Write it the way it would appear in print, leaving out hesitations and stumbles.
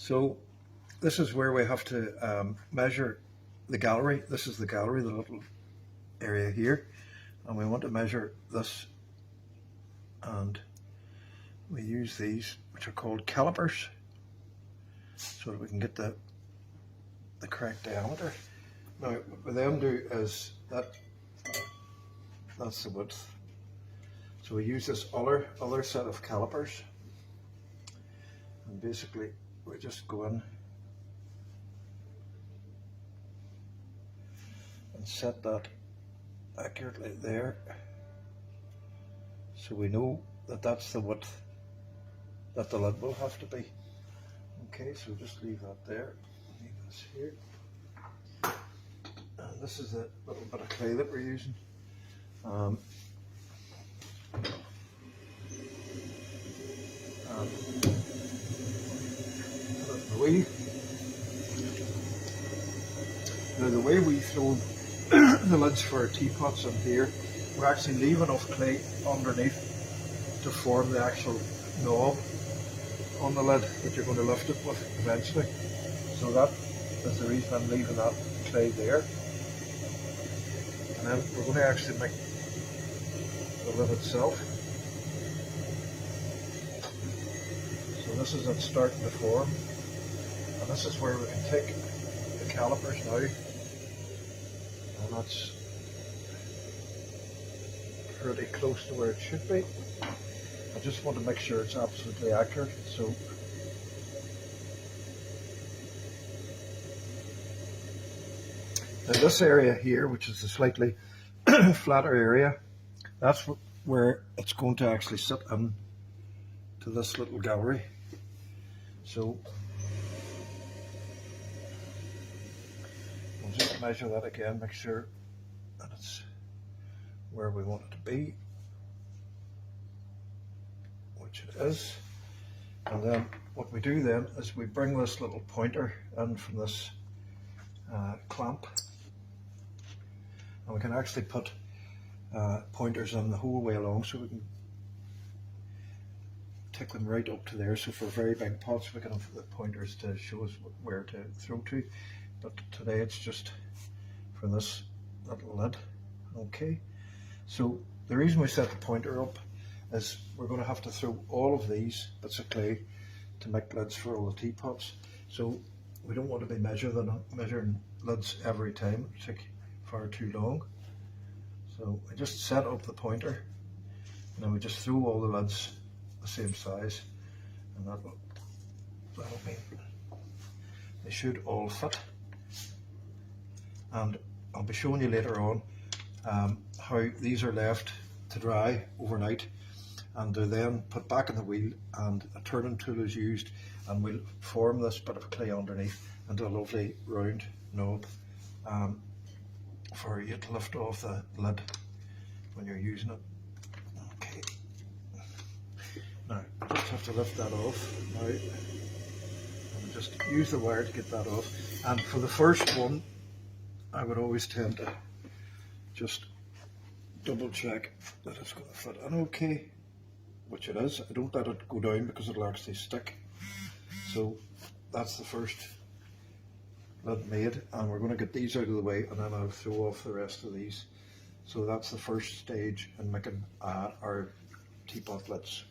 So this is where we have to measure the gallery. This is the gallery, the little area here, and we want to measure this, and we use these, which are called calipers, so that we can get the correct diameter. Now what we then do is that's the width. So we use this other set of calipers, and basically we just go in and set that accurately there, so we know that that's the width that the lid will have to be. Okay, so just leave that there, leave this here, and this is the little bit of clay that we're using. Now the way we throw the lids for our teapots in here, we actually leave enough clay underneath to form the actual knob on the lid that you're going to lift it with eventually. So that is the reason I'm leaving that clay there. And then we're going to actually make the lid itself. So this is it starting to form, and this is where we can take the calipers now, and that's pretty close to where it should be. I just want to make sure it's absolutely accurate. So now this area here, which is the slightly flatter area, that's where it's going to actually sit in to this little gallery. So we'll just measure that again, make sure that it's where we want it to be, which it is. And then what we do then is we bring this little pointer in from this clamp, and we can actually put pointers in the whole way along, so we can take them right up to there. So for very big pots we can have the pointers to show us where to throw to, but today it's just for this little lid. Okay, so the reason we set the pointer up is we're going to have to throw all of these bits of clay to make lids for all the teapots. So we don't want to be measuring lids every time, it would take far too long. So I just set up the pointer, and then we just throw all the lids the same size, and that'll mean they should all fit. And I'll be showing you later on how these are left to dry overnight, and they're then put back in the wheel, and a turning tool is used, and we'll form this bit of clay underneath into a lovely round knob for you to lift off the lid when you're using it. Okay, now I just have to lift that off now, and just use the wire to get that off. And for the first one, I would always tend to just double check that it's going to fit in okay, which it is. I don't let it go down because it'll actually stick. So that's the first lid made, and we're going to get these out of the way, and then I'll throw off the rest of these. So that's the first stage in making our teapot lids.